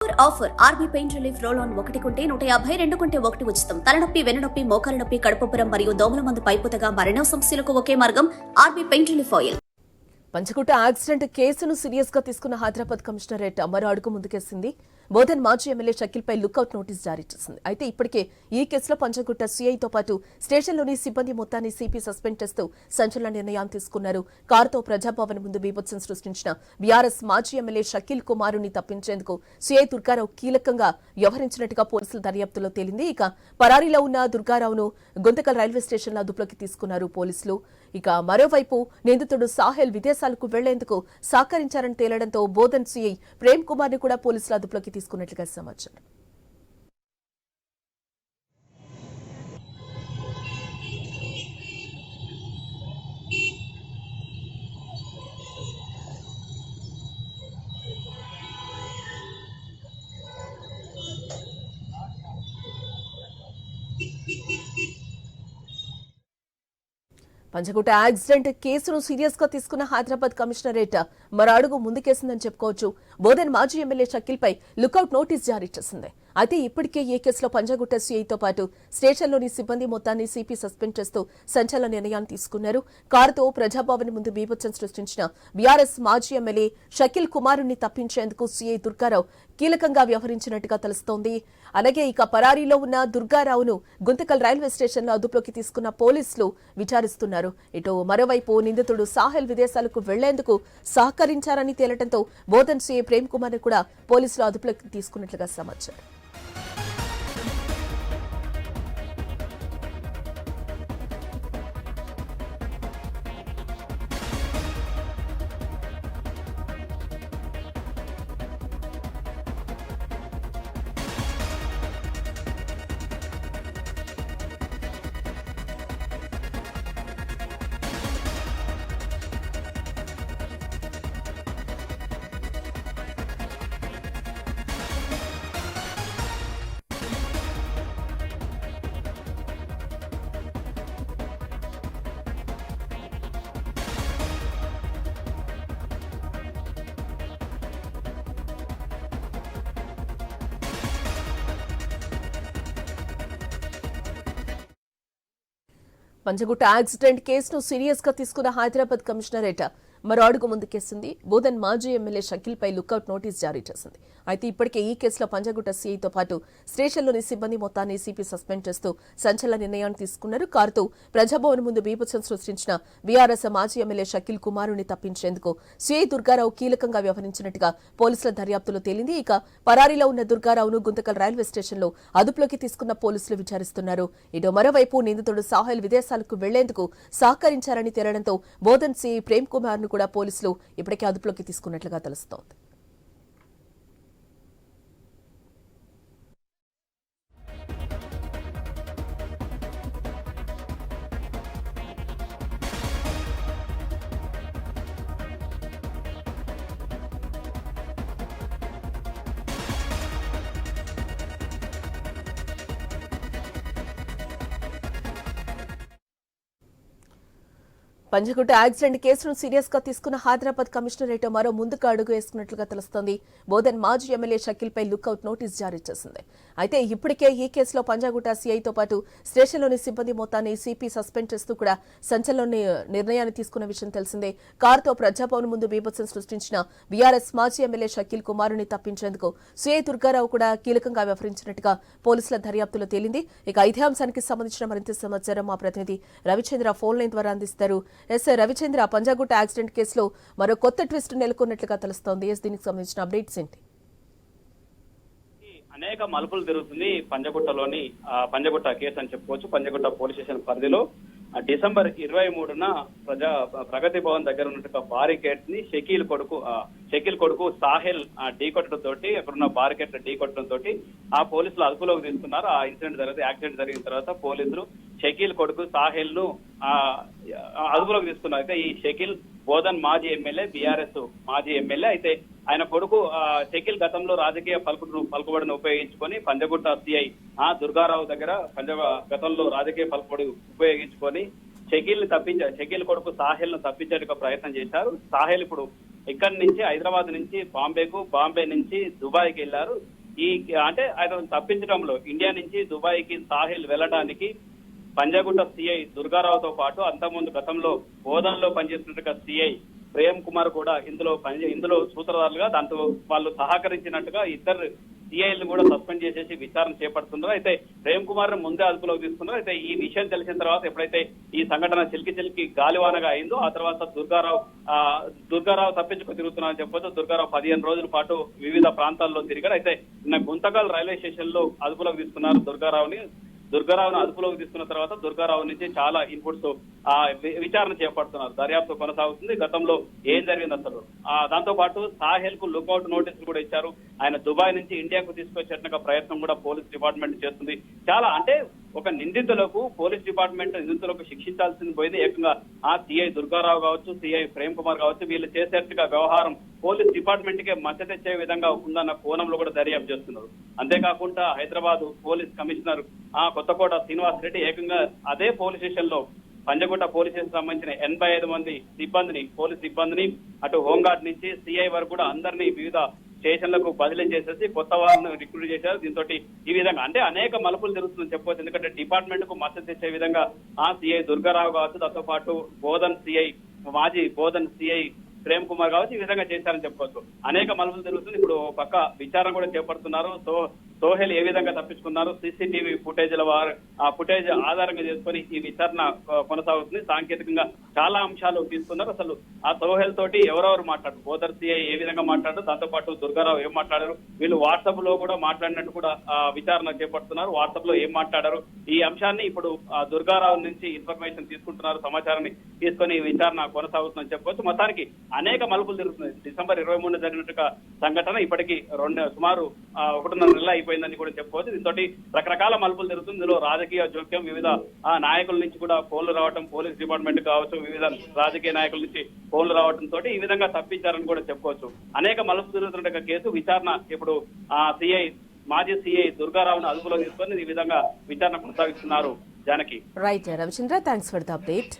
Offer RB pain relief roll on 1 కొంటే 150, 2 కొంటే 1 ఉచితం. తలనొప్పి, వెన్నునొప్పి, మోకాల నొప్పి, కడుపుబ్బరం మరియు దోమల మందు పైపుతగా మరెన్నో సమస్యలకు ఒకే మార్గం RB pain relief oil. Panjagutta accident కేసును సీరియస్ గా తీసుకున్న హైదరాబాద్ కమిషనరేట్ మరో అడుగు ముందుకేసింది. బోధన్ మాజీ ఎమ్మెల్యే షకీల్ పై లుకౌట్ నోటీస్ జారీ చేసింది. అయితే ఇప్పటికే ఈ కేసులో పంచకుట్ట సీఐతో పాటు స్టేషన్లోని సిబ్బంది మొత్తాన్ని సిపి సస్పెండ్ చేస్తూ సంచలన నిర్ణయం తీసుకున్నారు. కారుతో ప్రజాభవన్ ముందు బీభత్సం సృష్టించిన బీఆర్ఎస్ మాజీ ఎమ్మెల్యే షకీల్ కుమారుని తప్పించేందుకు సీఐ దుర్గారావు కీలకంగా వ్యవహరించినట్టుగా పోలీసుల దర్యాప్తులో తేలింది. ఇక పరారీలో ఉన్న దుర్గారావును గుంతకల్ రైల్వే స్టేషన్లో అదుపులోకి తీసుకున్నారు పోలీసులు. ఇక మరోవైపు నిందితుడు సాహెల్ విదేశాలకు వెళ్లేందుకు సహకరించారని తేలడంతో బోధన్ సీఐ ప్రేమ్ కుమార్ ని కూడా పోలీసులు అదుపులోకి తీసుకున్నట్లుగా సమాచారం. పంచకుట్ట యాక్సిడెంట్ కేసును సీరియస్ గా తీసుకున్న హైదరాబాద్ కమిషనరేట్ మరో అడుగు ముందుకేసిందని చెప్పుకోవచ్చు. బోధన్ మాజీ ఎమ్మెల్యే షకీల్ పై లుకౌట్ నోటీస్ జారీ చేసింది. అయితే ఇప్పటికే ఈ కేసులో పంజాగుట్ట సీఐతో పాటు స్టేషన్లోని సిబ్బంది మొత్తాన్ని సిపి సస్పెండ్ చేస్తూ సంచలన నిర్ణయాన్ని తీసుకున్నారు. కారుతో ప్రజాభవన్ ముందు బీభత్సం సృష్టించిన బీఆర్ఎస్ మాజీ ఎమ్మెల్యే షకీల్ కుమారుని తప్పించేందుకు సీఐ దుర్గారావు కీలకంగా వ్యవహరించినట్టుగా తెలుస్తోంది. అలాగే ఇక పరారీలో ఉన్న దుర్గారావును గుంతకల్ రైల్వే స్టేషన్లో అదుపులోకి తీసుకున్న పోలీసులు విచారిస్తున్నారు. ఇటు మరోవైపు నిందితుడు సాహెల్ విదేశాలకు వెళ్లేందుకు సహకరించారని తేలటంతో బోధన్ సీఐ ప్రేమ్ కుమార్ ని కూడా పోలీసులు అదుపులోకి తీసుకున్నట్లుగా సమాచారం. పంచగుట్ట యాక్సిడెంట్ కేసును సీరియస్ గా తీసుకున్న హైదరాబాద్ కమిషనరేట్ మరో అడుగు ముందుకేసింది. బోధన్ మాజీ ఎమ్మెల్యే షకీల్ పై లుకౌట్ నోటీస్ జారీ చేసింది. అయితే ఇప్పటికే ఈ కేసులో పంజగుట్ట సీఐతో పాటు స్టేషన్లోని సిబ్బంది మొత్తాన్ని సిపి సస్పెండ్ చేస్తూ సంచలన నిర్ణయాన్ని తీసుకున్నారు. కారుతో ప్రజాభవన్ ముందు బీభత్సం సృష్టించిన బీఆర్ఎస్ మాజీ ఎమ్మెల్యే షకీల్ కుమారుని తప్పించేందుకు సీఐ దుర్గారావు కీలకంగా వ్యవహరించినట్టుగా పోలీసుల దర్యాప్తులో తేలింది. ఇక పరారీలో ఉన్న దుర్గారావును గుంతకల్ రైల్వే స్టేషన్లో అదుపులోకి తీసుకున్న పోలీసులు విచారిస్తున్నారు. ఇటు మరోవైపు నిందితుడు సాహెల్ విదేశాలకు వెళ్లేందుకు సహకరించారని తేలడంతో బోధన్ సీఐ ప్రేమ్ కుమార్ ను కూడా పోలీసులు ఇప్పటికే అదుపులోకి తీసుకున్నట్లుగా తెలుస్తోంది. పంచకుట్ట యాక్సిడెంట్ కేసును సీరియస్ గా తీసుకున్న హైదరాబాద్ కమిషనరేట్ మరో ముందుకు అడుగు వేసుకున్నట్లుగా తెలుస్తోంది. బోధన్ మాజీ ఎమ్మెల్యే షకీల్ పై లుకౌట్ నోటీస్ జారీ చేసింది. అయితే ఇప్పటికే ఈ కేసులో పంజాగుట్ట సీఐతో పాటు స్టేషన్లోని సిబ్బంది మొత్తాన్ని సిపి సస్పెండ్ చేస్తూ కూడా సంచలన నిర్ణయాన్ని తీసుకున్న విషయం తెలిసిందే. కారుతో ప్రజాభవన్ ముందు బీభత్సం సృష్టించిన బీఆర్ఎస్ మాజీ ఎమ్మెల్యే షకీల్ కుమారుని తప్పించేందుకు సీఐ దుర్గారావు కూడా కీలకంగా వ్యవహరించినట్టుగా పోలీసుల దర్యాప్తులో తేలింది. ఇక ఇదే అంశానికి సంబంధించిన మరింత సమాచారం మా ప్రతినిధి రవిచంద్ర ఫోన్ లైన్ ద్వారా అందిస్తారు. రవిచంద్ర, పంజాగుట్ట యాక్సిడెంట్ కేసులో మరో కొత్త ట్విస్ట్ నెలకొన్నట్లుగా తెలుస్తోంది. దీనికి సంబంధించిన అప్డేట్స్ ఏంటి? అనేక మలుపులు తిరుగుతుంది పంజగుట్టలోని పంజగుట్ట కేసు అని చెప్పుకోవచ్చు. పంజగుట్ట పోలీస్ స్టేషన్ పరిధిలో డిసెంబర్ 23న ప్రగతి భవన్ దగ్గర ఉన్నట్టు బారికేడ్ ని షకీల్ కొడుకు సాహెల్ ఢీకొట్టడం తోటి అక్కడున్న బారికేడ్ ఢీకొట్టడం తోటి ఆ పోలీసులు అదుపులోకి తీసుకున్నారు. ఆ యాక్సిడెంట్ జరిగిన తర్వాత పోలీసులు షకీల్ కొడుకు సాహెల్ ను అదుపులోకి తీసుకున్నారు. అయితే ఈ షకీల్ బోధన్ మాజీ ఎమ్మెల్యే, బీఆర్ఎస్ మాజీ ఎమ్మెల్యే. అయితే ఆయన కొడుకు షకీల్ గతంలో రాజకీయ పలుకుబడిని ఉపయోగించుకొని పంజగుట్ట సిఐ దుర్గారావు దగ్గర గతంలో రాజకీయ పలుకుబడి ఉపయోగించుకొని షకీల్ కొడుకు సాహెల్ ను తప్పించేందుకు ప్రయత్నం చేశారు. సాహెల్ ఇప్పుడు ఇక్కడి నుంచి హైదరాబాద్ నుంచి బాంబేకు, బాంబే నుంచి దుబాయ్కి వెళ్లారు. అంటే ఆయన తప్పించడంలో ఇండియా నుంచి దుబాయ్కి సాహిల్ వెళ్ళడానికి పంజాగుట్ట సిఐ దుర్గారావుతో పాటు అంతకుముందు గతంలో బోధనలో పనిచేస్తున్నట్టుగా సిఐ ప్రేమ్ కుమార్ కూడా ఇందులో సూత్రధారులుగా దాంతో వాళ్ళు సహకరించినట్టుగా ఇద్దరు సిఐలను కూడా సస్పెండ్ చేసేసి విచారణ చేపడుతున్నారు. అయితే ప్రేమ్ కుమార్ ముందే అదుపులోకి తీసుకున్నారు. అయితే ఈ విషయం తెలిసిన తర్వాత ఎప్పుడైతే ఈ సంఘటన చిలికి గాలివానగా అయిందో ఆ తర్వాత దుర్గారావు తప్పించుకు తిరుగుతున్నారని చెప్పొచ్చు. దుర్గారావు 15 రోజుల పాటు వివిధ ప్రాంతాల్లో తిరిగారు. అయితే నిన్న గుంతకల్ రైల్వే స్టేషన్ లో అదుపులోకి తీసుకున్నారు దుర్గారావును అదుపులోకి తీసుకున్న తర్వాత దుర్గారావు నుంచి చాలా ఇన్పుట్స్ విచారణ చేపడుతున్నారు. దర్యాప్తు కొనసాగుతుంది. గతంలో ఏం జరిగింది అసలు, దాంతో పాటు సాహెల్ కు లుకౌట్ నోటీసులు కూడా ఇచ్చారు. ఆయన దుబాయ్ నుంచి ఇండియాకు తీసుకొచ్చేట్టుగా ప్రయత్నం కూడా పోలీస్ డిపార్ట్మెంట్ చేస్తుంది. చాలా అంటే ఒక పోలీస్ డిపార్ట్మెంట్ నిందితులకు శిక్షించాల్సింది పోయింది. ఏకంగా సిఐ దుర్గారావు కావచ్చు, సిఐ ప్రేమ్ కుమార్ కావచ్చు, వీళ్ళు చేసేట్టుగా వ్యవహారం పోలీస్ డిపార్ట్మెంట్ కే మచ్చ తెచ్చే విధంగా ఉందన్న కోణంలో కూడా దర్యాప్తు చేస్తున్నారు. అంతేకాకుండా హైదరాబాద్ పోలీస్ కమిషనర్ కొత్తకోట శ్రీనివాస్ రెడ్డి ఏకంగా అదే పోలీస్ స్టేషన్ లో పంజగుట్ట పోలీస్ స్టేషన్ సంబంధించిన 85 మంది పోలీస్ సిబ్బందిని అటు హోంగార్డ్ నుంచి సిఐ వరకు కూడా అందరినీ వివిధ స్టేషన్లకు బదిలీ చేసేసి కొత్త వారిని రిక్రూట్ చేశారు. దీంతో ఈ విధంగా అంటే అనేక మలుపులు జరుగుతుందని చెప్పవచ్చు. ఎందుకంటే డిపార్ట్మెంట్ కు మద్దతు తెచ్చే విధంగా సిఐ దుర్గారావు కావచ్చు, దాంతో పాటు మాజీ బోధన్ సిఐ ప్రేమ్ కుమార్ కావచ్చు, ఈ విధంగా చేశారని చెప్పుకోవచ్చు. అనేక మలుపులు జరుగుతుంది. ఇప్పుడు పక్క విచారణ కూడా చేపడుతున్నారు. సోహెల్ ఏ విధంగా తప్పించుకున్నారు, సీసీటీవీ ఫుటేజ్ ఆధారంగా చేసుకుని ఈ విచారణ కొనసాగుతుంది. సాంకేతికంగా చాలా అంశాలు తీసుకున్నారు. అసలు సోహెల్ తోటి ఎవరెవరు మాట్లాడారు, బోధర్ సిఐ ఏ విధంగా మాట్లాడారు, దాంతో పాటు దుర్గారావు ఏం మాట్లాడారు, వీళ్ళు వాట్సాప్ లో కూడా మాట్లాడినట్టు కూడా విచారణ చేపడుతున్నారు. వాట్సాప్ లో ఏం మాట్లాడారు, ఈ అంశాన్ని ఇప్పుడు దుర్గారావు నుంచి ఇన్ఫర్మేషన్ తీసుకుంటున్నారు. సమాచారాన్ని తీసుకొని విచారణ కొనసాగుతుందని చెప్పవచ్చు. మొత్తానికి అనేక మలుపులు జరుగుతుంది. డిసెంబర్ 23 జరిగినట్టుగా సంఘటన ఇప్పటికీ సుమారు 1.5 నెలలు అయిపోయిందని కూడా చెప్పుకోవచ్చు. దీంతో రకరకాల మలుపులు జరుగుతుంది. ఇందులో రాజకీయ జోక్యం, వివిధ నాయకుల నుంచి కూడా ఫోన్లు రావడం, పోలీస్ డిపార్ట్మెంట్ కావచ్చు, వివిధ రాజకీయ నాయకుల నుంచి ఫోన్లు రావడంతో ఈ విధంగా తప్పించారని కూడా చెప్పుకోవచ్చు. అనేక మలుపులు జరుగుతున్న కేసు విచారణ ఇప్పుడు మాజీ సిఐ దుర్గారావును అదుపులో తీసుకొని ఈ విధంగా విచారణ కొనసాగిస్తున్నారు. Janaki. Right Ravichandra, thanks for the update.